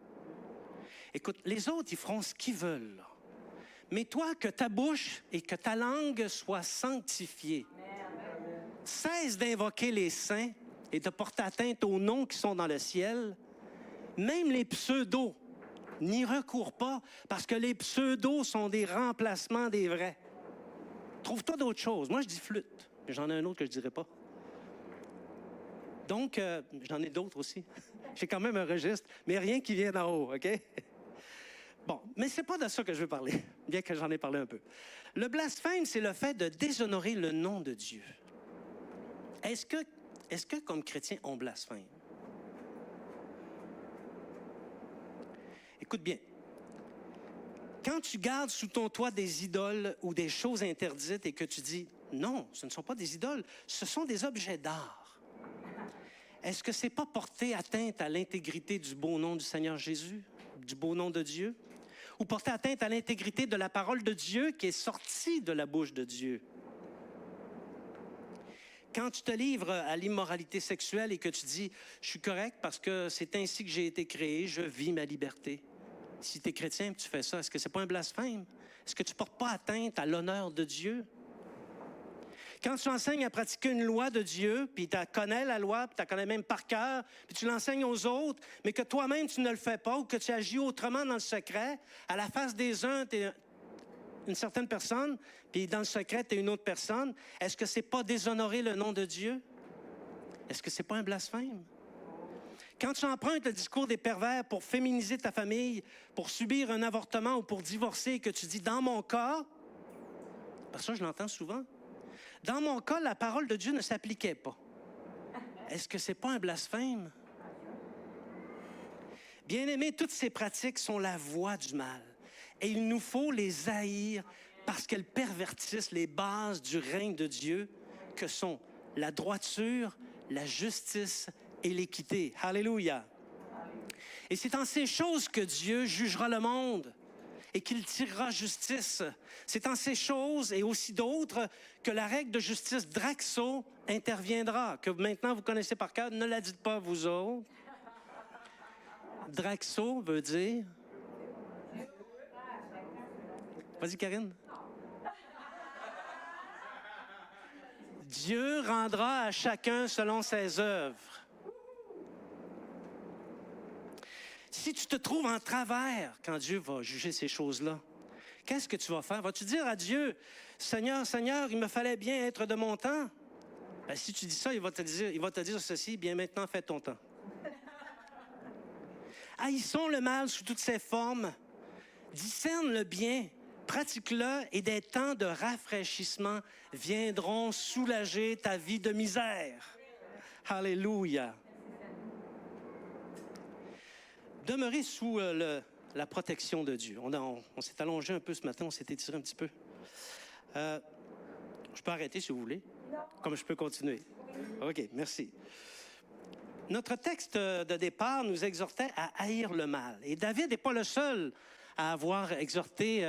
Écoute, les autres, ils feront ce qu'ils veulent. Là. Mais toi, que ta bouche et que ta langue soient sanctifiées. Cesse d'invoquer les saints et de porter atteinte aux noms qui sont dans le ciel. Même les pseudos, n'y recours pas, parce que les pseudos sont des remplacements des vrais. Trouve-toi d'autres choses. Moi, je dis flûte. J'en ai un autre que je ne dirais pas. Donc, j'en ai d'autres aussi. J'ai quand même un registre, mais rien qui vient d'en haut, OK? Bon, mais c'est pas de ça que je veux parler, bien que j'en ai parlé un peu. Le blasphème, c'est le fait de déshonorer le nom de Dieu. Est-ce que comme chrétien, on blasphème? Écoute bien. Quand tu gardes sous ton toit des idoles ou des choses interdites et que tu dis « Non, ce ne sont pas des idoles, ce sont des objets d'art », est-ce que ce n'est pas porter atteinte à l'intégrité du beau nom du Seigneur Jésus, du beau nom de Dieu? Ou porter atteinte à l'intégrité de la parole de Dieu qui est sortie de la bouche de Dieu? Quand tu te livres à l'immoralité sexuelle et que tu dis « Je suis correct parce que c'est ainsi que j'ai été créé, je vis ma liberté ». Si tu es chrétien et que tu fais ça, est-ce que ce n'est pas un blasphème? Est-ce que tu ne portes pas atteinte à l'honneur de Dieu? Quand tu enseignes à pratiquer une loi de Dieu, puis tu connais la loi, puis tu la connais même par cœur, puis tu l'enseignes aux autres, mais que toi-même tu ne le fais pas ou que tu agis autrement dans le secret, à la face des uns, tu es une certaine personne, puis dans le secret, tu es une autre personne, est-ce que c'est pas déshonorer le nom de Dieu? Est-ce que c'est pas un blasphème? Quand tu empruntes le discours des pervers pour féminiser ta famille, pour subir un avortement ou pour divorcer, et que tu dis, dans mon cas, parce que ça, je l'entends souvent, dans mon cas, la parole de Dieu ne s'appliquait pas. Est-ce que c'est pas un blasphème? Bien-aimés, toutes ces pratiques sont la voie du mal. Et il nous faut les haïr parce qu'elles pervertissent les bases du règne de Dieu, que sont la droiture, la justice et l'équité. Alléluia. Et c'est en ces choses que Dieu jugera le monde et qu'il tirera justice. C'est en ces choses et aussi d'autres que la règle de justice Draxo interviendra, que maintenant vous connaissez par cœur. Ne la dites pas vous autres. Draxo veut dire... Vas-y, Karine. Dieu rendra à chacun selon ses œuvres. Si tu te trouves en travers quand Dieu va juger ces choses-là, qu'est-ce que tu vas faire? Vas-tu dire à Dieu, Seigneur, Seigneur, il me fallait bien être de mon temps? Ben, si tu dis ça, il va te dire ceci, bien maintenant, fais ton temps. Haïssons le mal sous toutes ses formes, discerne le bien, pratique-le et des temps de rafraîchissement viendront soulager ta vie de misère. Alléluia. Demeurez sous la protection de Dieu. On s'est allongé un peu ce matin, on s'est étiré un petit peu. Je peux arrêter si vous voulez, comme je peux continuer. OK, merci. Notre texte de départ nous exhortait à haïr le mal. Et David n'est pas le seul à avoir exhorté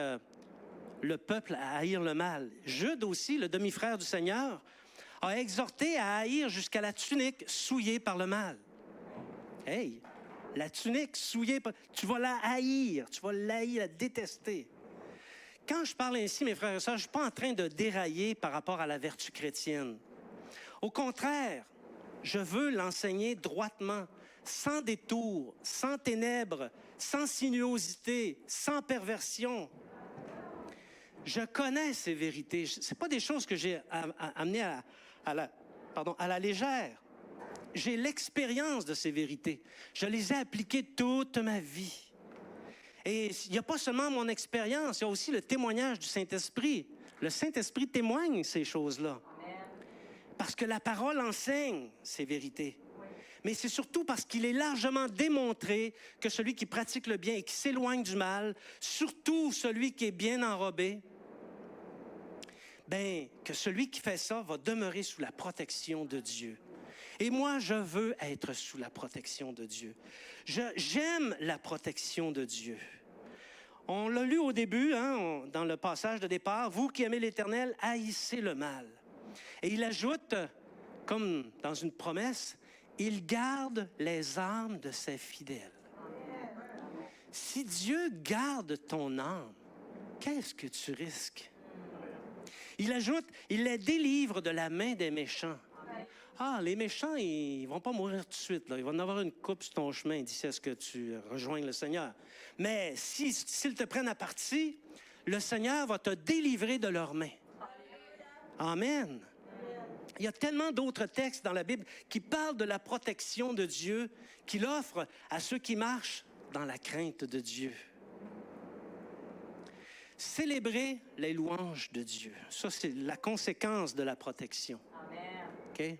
le peuple à haïr le mal. Jude aussi, le demi-frère du Seigneur, a exhorté à haïr jusqu'à la tunique souillée par le mal. Hey! La tunique souillée, tu vas la haïr, tu vas la détester. Quand je parle ainsi, mes frères et sœurs, je ne suis pas en train de dérailler par rapport à la vertu chrétienne. Au contraire, je veux l'enseigner droitement, sans détour, sans ténèbres, sans sinuosité, sans perversion. Je connais ces vérités. Ce ne sont pas des choses que j'ai amenées à la légère. J'ai l'expérience de ces vérités. Je les ai appliquées toute ma vie. Et il n'y a pas seulement mon expérience, il y a aussi le témoignage du Saint-Esprit. Le Saint-Esprit témoigne ces choses-là. Parce que la parole enseigne ces vérités. Mais c'est surtout parce qu'il est largement démontré que celui qui pratique le bien et qui s'éloigne du mal, surtout celui qui est bien enrobé, que celui qui fait ça va demeurer sous la protection de Dieu. Et moi, je veux être sous la protection de Dieu. J'aime la protection de Dieu. On l'a lu au début, dans le passage de départ, « Vous qui aimez l'Éternel, haïssez le mal. » Et il ajoute, comme dans une promesse, « Il garde les âmes de ses fidèles. » Si Dieu garde ton âme, qu'est-ce que tu risques? Il ajoute, « Il les délivre de la main des méchants. » Ah, les méchants, ils vont pas mourir tout de suite. Là. Il va en avoir une coupe sur ton chemin d'ici à ce que tu rejoignes le Seigneur. Mais s'ils te prennent à partie, le Seigneur va te délivrer de leurs mains. Amen. Il y a tellement d'autres textes dans la Bible qui parlent de la protection de Dieu, qu'il offre à ceux qui marchent dans la crainte de Dieu. Célébrer les louanges de Dieu. Ça, c'est la conséquence de la protection. Okay?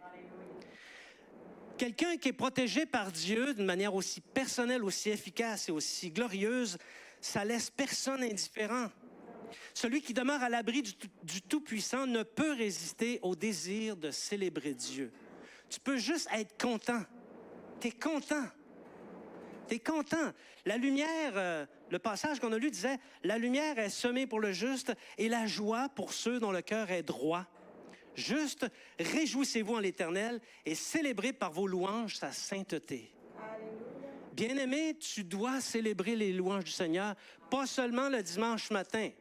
Quelqu'un qui est protégé par Dieu d'une manière aussi personnelle, aussi efficace et aussi glorieuse, ça laisse personne indifférent. Celui qui demeure à l'abri du Tout-Puissant ne peut résister au désir de célébrer Dieu. Tu peux juste être content. Tu es content. Tu es content. La lumière, le passage qu'on a lu disait, « La lumière est semée pour le juste et la joie pour ceux dont le cœur est droit. » Juste, réjouissez-vous en l'Éternel et célébrez par vos louanges sa sainteté. Bien-aimé, tu dois célébrer les louanges du Seigneur, pas seulement le dimanche matin.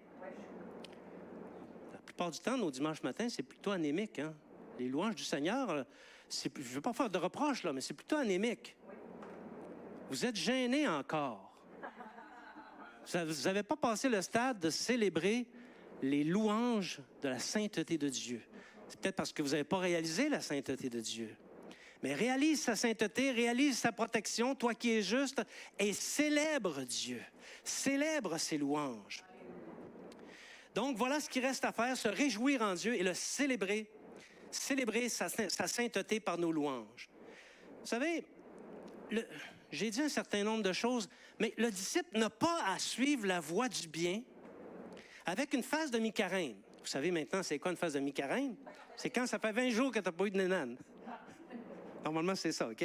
plupart du temps, nos dimanches matins, c'est plutôt anémique. Hein? Les louanges du Seigneur, je ne veux pas faire de reproches, là, mais c'est plutôt anémique. Vous êtes gênés encore. Vous n'avez pas passé le stade de célébrer les louanges de la sainteté de Dieu. C'est peut-être parce que vous n'avez pas réalisé la sainteté de Dieu. Mais réalise sa sainteté, réalise sa protection, toi qui es juste, et célèbre Dieu. Célèbre ses louanges. Donc, voilà ce qui reste à faire, se réjouir en Dieu et le célébrer. Célébrer sa sainteté par nos louanges. Vous savez, j'ai dit un certain nombre de choses, mais le disciple n'a pas à suivre la voie du bien avec une phase de mi-carême. Vous savez maintenant, c'est quoi une phase de mi-carême? C'est quand ça fait 20 jours que tu n'as pas eu de nénane. Normalement, c'est ça, OK?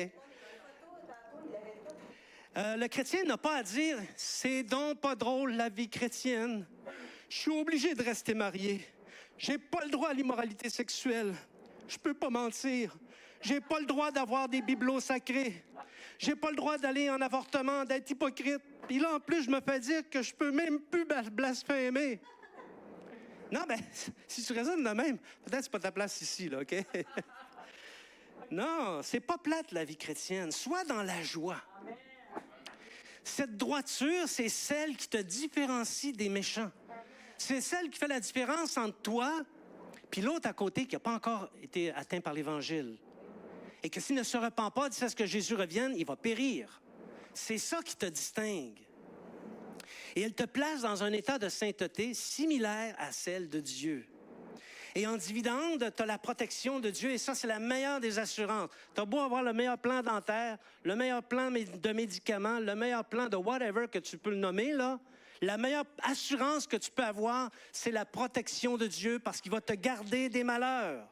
Le chrétien n'a pas à dire « C'est donc pas drôle, la vie chrétienne. Je suis obligé de rester marié. J'ai pas le droit à l'immoralité sexuelle. Je peux pas mentir. J'ai pas le droit d'avoir des bibelots sacrés. J'ai pas le droit d'aller en avortement, d'être hypocrite. Puis là, en plus, je me fais dire que je peux même plus blasphémer. » Non, mais si tu raisonnes de même, peut-être c'est pas ta place ici, là, OK? Non, c'est pas plate, la vie chrétienne. Sois dans la joie. Cette droiture, c'est celle qui te différencie des méchants. C'est celle qui fait la différence entre toi puis l'autre à côté qui n'a pas encore été atteint par l'Évangile. Et que s'il ne se repent pas d'ici à ce que Jésus revienne, il va périr. C'est ça qui te distingue. Et elle te place dans un état de sainteté similaire à celle de Dieu. Et en dividende, tu as la protection de Dieu, et ça, c'est la meilleure des assurances. Tu as beau avoir le meilleur plan dentaire, le meilleur plan de médicaments, le meilleur plan de whatever que tu peux le nommer, là, la meilleure assurance que tu peux avoir, c'est la protection de Dieu parce qu'il va te garder des malheurs.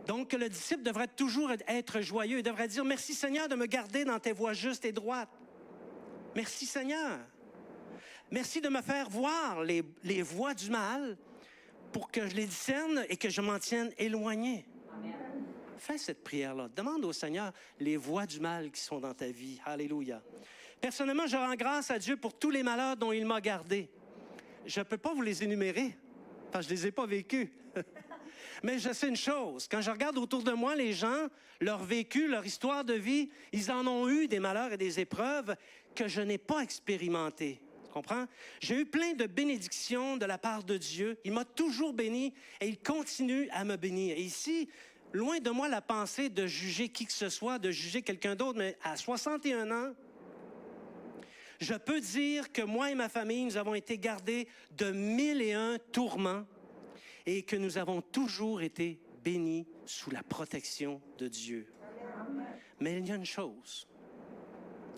Donc, le disciple devrait toujours être joyeux. Il devrait dire « Merci Seigneur de me garder dans tes voies justes et droites. Merci Seigneur. Merci de me faire voir les voies du mal pour que je les discerne et que je m'en tienne éloigné. » Fais cette prière-là. Demande au Seigneur les voies du mal qui sont dans ta vie. Alléluia. Personnellement, je rends grâce à Dieu pour tous les malheurs dont il m'a gardé. Je ne peux pas vous les énumérer parce que je ne les ai pas vécus. Mais je sais une chose, quand je regarde autour de moi, les gens, leur vécu, leur histoire de vie, ils en ont eu des malheurs et des épreuves que je n'ai pas expérimentées. Tu comprends? J'ai eu plein de bénédictions de la part de Dieu. Il m'a toujours béni et il continue à me bénir. Et ici, loin de moi la pensée de juger qui que ce soit, de juger quelqu'un d'autre, mais à 61 ans, je peux dire que moi et ma famille, nous avons été gardés de 1001 tourments et que nous avons toujours été bénis sous la protection de Dieu. Mais il y a une chose,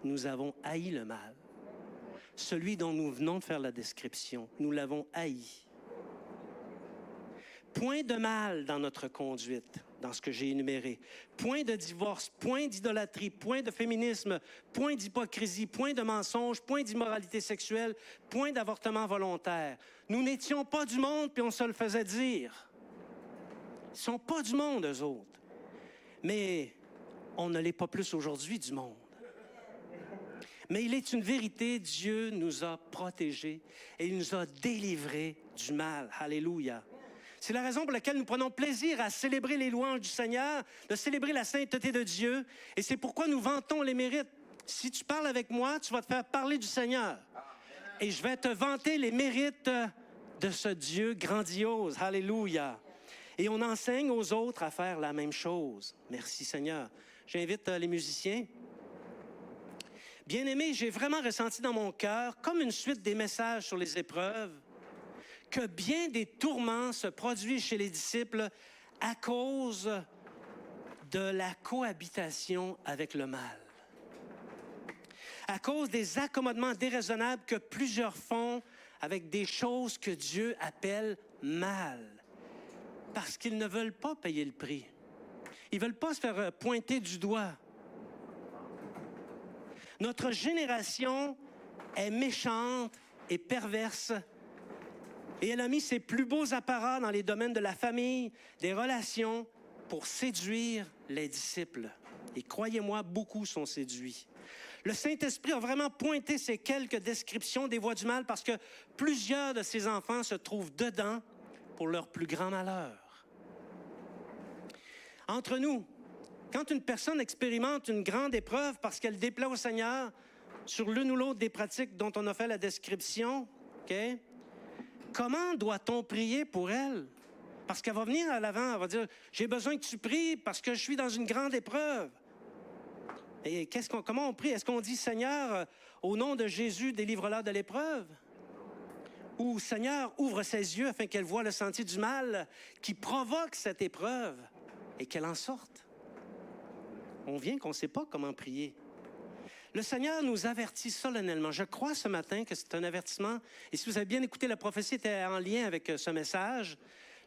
nous avons haï le mal. Celui dont nous venons de faire la description, nous l'avons haï. Point de mal dans notre conduite, dans ce que j'ai énuméré. Point de divorce, point d'idolâtrie, point de féminisme, point d'hypocrisie, point de mensonge, point d'immoralité sexuelle, point d'avortement volontaire. Nous n'étions pas du monde, puis on se le faisait dire. Ils ne sont pas du monde, eux autres. Mais on ne l'est pas plus aujourd'hui du monde. Mais il est une vérité, Dieu nous a protégés et il nous a délivrés du mal. Alléluia. C'est la raison pour laquelle nous prenons plaisir à célébrer les louanges du Seigneur, de célébrer la sainteté de Dieu. Et c'est pourquoi nous vantons les mérites. Si tu parles avec moi, tu vas te faire parler du Seigneur. Et je vais te vanter les mérites de ce Dieu grandiose. Alléluia. Et on enseigne aux autres à faire la même chose. Merci Seigneur. J'invite les musiciens. Bien-aimés, j'ai vraiment ressenti dans mon cœur, comme une suite des messages sur les épreuves, que bien des tourments se produisent chez les disciples à cause de la cohabitation avec le mal. À cause des accommodements déraisonnables que plusieurs font avec des choses que Dieu appelle mal. Parce qu'ils ne veulent pas payer le prix. Ils ne veulent pas se faire pointer du doigt. Notre génération est méchante et perverse et elle a mis ses plus beaux apparats dans les domaines de la famille, des relations, pour séduire les disciples. Et croyez-moi, beaucoup sont séduits. Le Saint-Esprit a vraiment pointé ces quelques descriptions des voies du mal parce que plusieurs de ses enfants se trouvent dedans pour leur plus grand malheur. Entre nous, quand une personne expérimente une grande épreuve parce qu'elle déplaît au Seigneur sur l'une ou l'autre des pratiques dont on a fait la description, okay, comment doit-on prier pour elle? Parce qu'elle va venir à l'avant, elle va dire « J'ai besoin que tu pries parce que je suis dans une grande épreuve. » Et comment on prie? Est-ce qu'on dit « Seigneur, au nom de Jésus, délivre-la de l'épreuve » ? Ou « Seigneur, ouvre ses yeux afin qu'elle voie le sentier du mal qui provoque cette épreuve et qu'elle en sorte. » On vient qu'on ne sait pas comment prier. Le Seigneur nous avertit solennellement. Je crois ce matin que c'est un avertissement. Et si vous avez bien écouté, la prophétie était en lien avec ce message.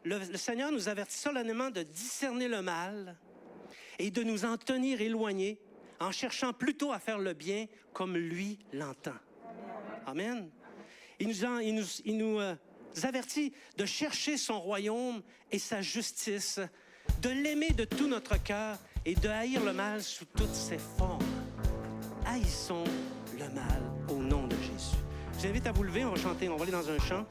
Le Seigneur nous avertit solennellement de discerner le mal et de nous en tenir éloignés en cherchant plutôt à faire le bien comme lui l'entend. Amen. Il nous avertit de chercher son royaume et sa justice, de l'aimer de tout notre cœur et de haïr le mal sous toutes ses formes. Haïssons le mal au nom de Jésus. Je vous invite à vous lever, on va chanter, on va aller dans un chant.